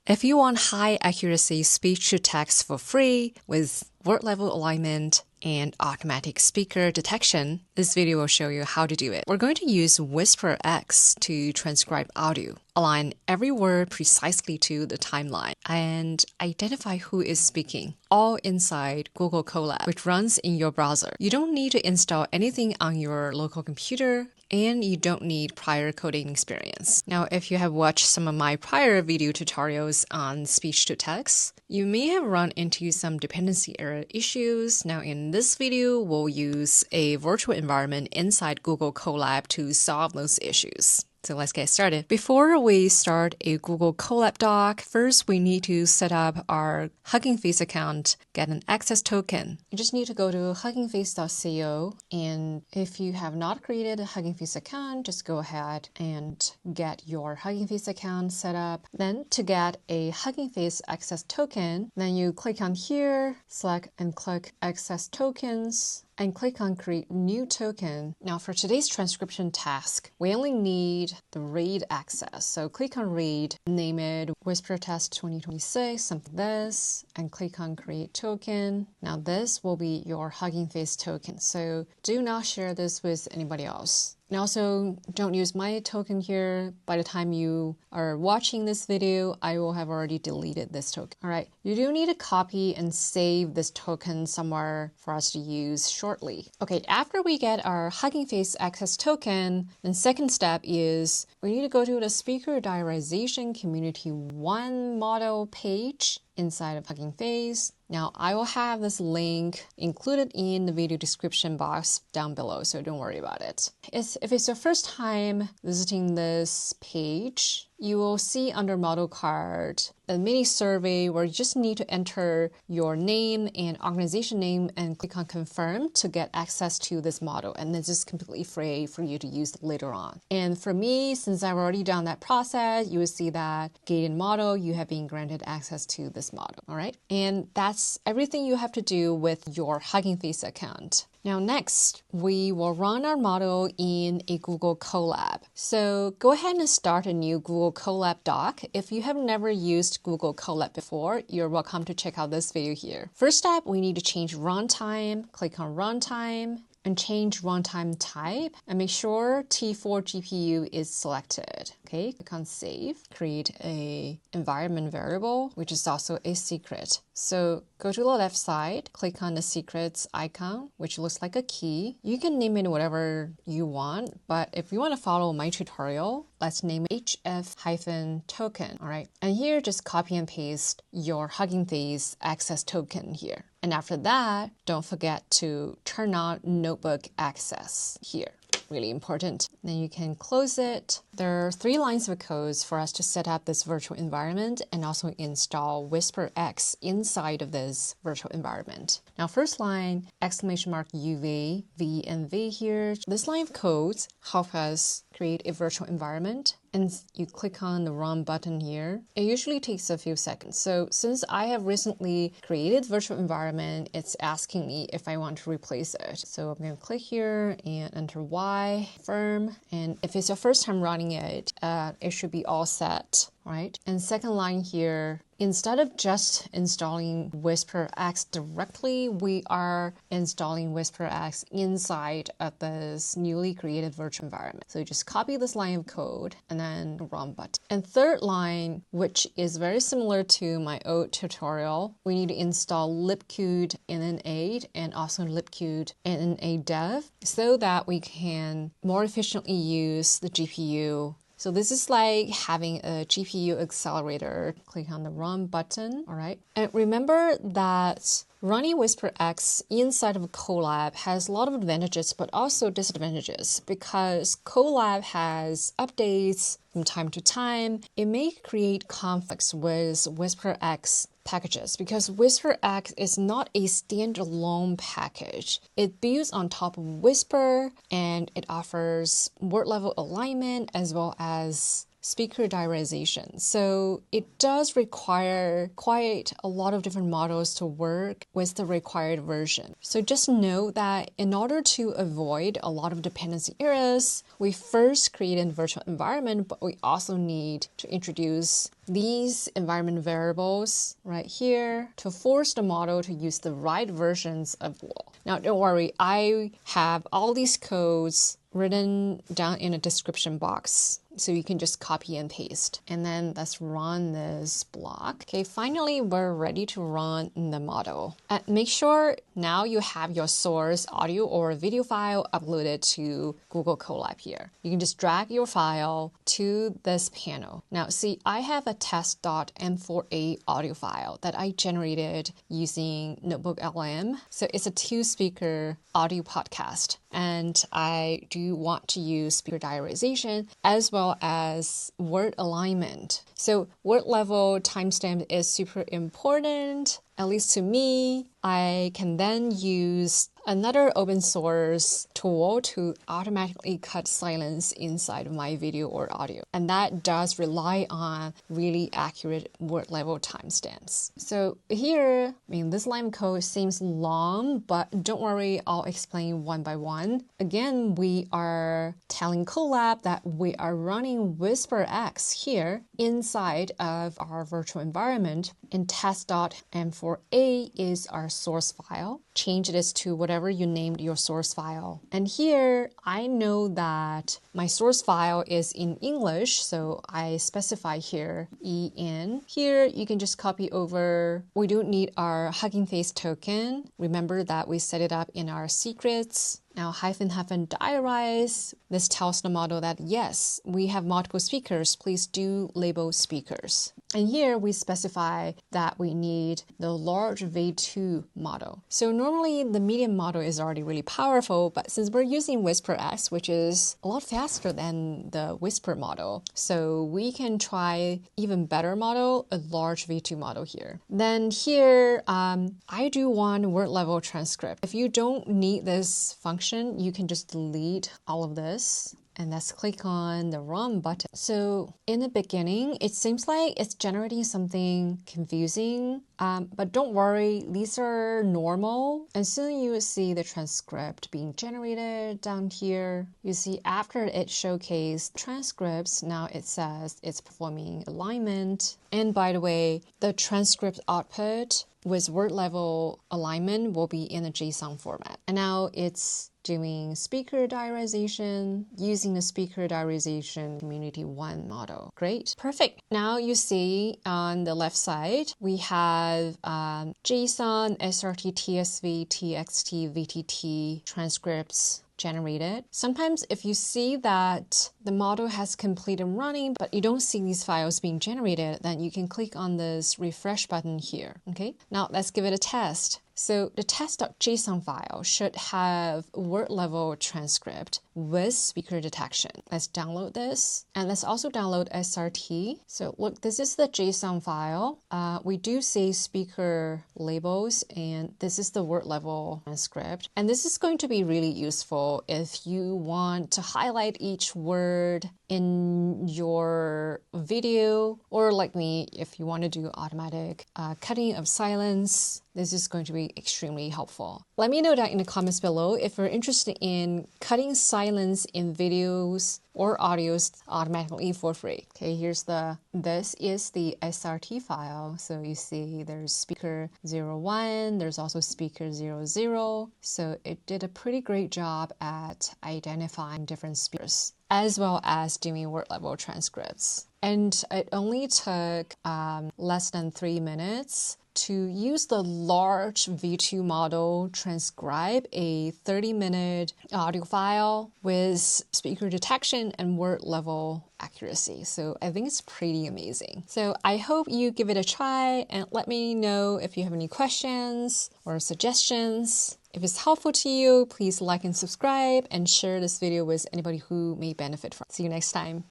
If you want high accuracy speech to text for free with word level alignment and automatic speaker detection, this video will show you how to do it. We're going to use WhisperX to transcribe audio, align every word precisely to the timeline, and identify who is speaking, all inside Google Colab, which runs in your browser. You don't need to install anything on your local computer, and you don't need prior coding experience. Now, if you have watched some of my prior video tutorials on speech to text, you may have run into some dependency error issues. Now, in this video, we'll use a virtual environment inside Google Colab to solve those issues. So let's get started. Before we start a Google Colab doc, first we need to set up our HuggingFace account, get an access token. You just need to go to huggingface.co, and if you have not created a HuggingFace account, just go ahead and get your HuggingFace account set up. Then to get a HuggingFace access token, then you click on here, select and click access tokens, and click on create new token. Now for today's transcription task, we only need the read access. So click on read, name it Whisper Test 2026, something this, and click on create token. Now this will be your HuggingFace token. So do not share this with anybody else. And also, don't use my token here. By the time you are watching this video, I will have already deleted this token. All right, you do need to copy and save this token somewhere for us to use shortly. Okay, after we get our HuggingFace access token, the second step is we need to go to the Speaker Diarization Community 1 model page inside of HuggingFace. Now, I will have this link included in the video description box down below, so don't worry about it. If it's your first time visiting this page, you will see under model card a mini survey where you just need to enter your name and organization name and click on confirm to get access to this model. And this is completely free for you to use later on. And for me, since I've already done that process, you will see that gated model, you have been granted access to this model. All right. And that's everything you have to do with your HuggingFace account. Now next, we will run our model in a Google Colab. So go ahead and start a new Google Colab doc. If you have never used Google Colab before, you're welcome to check out this video here. First step, we need to change runtime. Click on runtime and change runtime type and make sure T4 GPU is selected. Okay, click on save, create a environment variable, which is also a secret. So go to the left side, click on the secrets icon, which looks like a key. You can name it whatever you want, but if you want to follow my tutorial, let's name it HF-token, all right? And here, just copy and paste your HuggingFace access token here. And after that, don't forget to turn on notebook access here. Really important. Then you can close it. There are 3 lines of code for us to set up this virtual environment and also install WhisperX inside of this virtual environment. Now, first line, !UV, venv here. This line of code helps us create a virtual environment, and you click on the run button here. It usually takes a few seconds. So since I have recently created virtual environment, it's asking me if I want to replace it. So I'm going to click here and enter Y, confirm. And if it's your first time running it, it should be all set, right? And second line here, instead of just installing WhisperX directly, we are installing WhisperX inside of this newly created virtual environment. So you just copy this line of code and then run button. And third line, which is very similar to my old tutorial, we need to install libcud nn8 and also libcud nn8dev so that we can more efficiently use the GPU. So this is like having a GPU accelerator. Click on the run button, all right? And remember that running WhisperX inside of Colab has a lot of advantages, but also disadvantages because Colab has updates from time to time. It may create conflicts with WhisperX packages because WhisperX is not a standalone package. It builds on top of Whisper and it offers word level alignment as well as speaker diarization. So it does require quite a lot of different models to work with the required version. So just know that in order to avoid a lot of dependency errors, we first create a virtual environment, but we also need to introduce these environment variables right here to force the model to use the right versions of Google. Now, don't worry, I have all these codes written down in a description box, so you can just copy and paste. And then let's run this block. Okay, finally, we're ready to run the model. And make sure now you have your source audio or video file uploaded to Google Colab here. You can just drag your file to this panel. Now, see, I have a test.m4a audio file that I generated using Notebook LM. So it's a 2-speaker audio podcast. And I do want to use speaker diarization as well as word alignment. So word level timestamp is super important, at least to me. I can then use another open source tool to automatically cut silence inside of my video or audio. And that does rely on really accurate word level timestamps. So here, this line of code seems long, but don't worry, I'll explain one by one. Again, we are telling Colab that we are running WhisperX here inside of our virtual environment, and test.m4a is our source file. Change this to whatever you named your source file. And here, I know that my source file is in English, so I specify here EN. Here, you can just copy over. We don't need our HuggingFace token. Remember that we set it up in our secrets. Now, --diarize, this tells the model that yes, we have multiple speakers. Please do label speakers. And here we specify that we need the large V2 model. So normally the medium model is already really powerful, but since we're using WhisperX, which is a lot faster than the Whisper model, so we can try even better model, a large V2 model here. Then here, I do want word level transcript. If you don't need this function, you can just delete all of this. And let's click on the run button. So in the beginning, it seems like it's generating something confusing, but don't worry, these are normal. And soon you will see the transcript being generated down here. You see after it showcased transcripts, now it says it's performing alignment. And by the way, the transcript output with word level alignment will be in a JSON format. And now it's doing speaker diarization using the speaker diarization community 1 model. Great. Perfect. Now you see on the left side, we have JSON, SRT, TSV, TXT, VTT transcripts generated. Sometimes if you see that the model has completed running, but you don't see these files being generated, then you can click on this refresh button here. Okay, now let's give it a test. So the test.json file should have word level transcript with speaker detection. Let's download this, and let's also download SRT. So look, this is the JSON file. We do see speaker labels, and this is the word level transcript. And this is going to be really useful if you want to highlight each word in your video, or like me, if you want to do automatic cutting of silence. This is going to be extremely helpful. Let me know down in the comments below if you're interested in cutting silence in videos or audios automatically for free. Okay, this is the SRT file. So you see there's speaker 01, there's also speaker 00. So it did a pretty great job at identifying different speakers, as well as doing word level transcripts. And it only took less than 3 minutes to use the large V2 model, transcribe a 30-minute audio file with speaker detection and word level accuracy. So I think it's pretty amazing. So I hope you give it a try and let me know if you have any questions or suggestions. If it's helpful to you, please like and subscribe and share this video with anybody who may benefit from it. See you next time.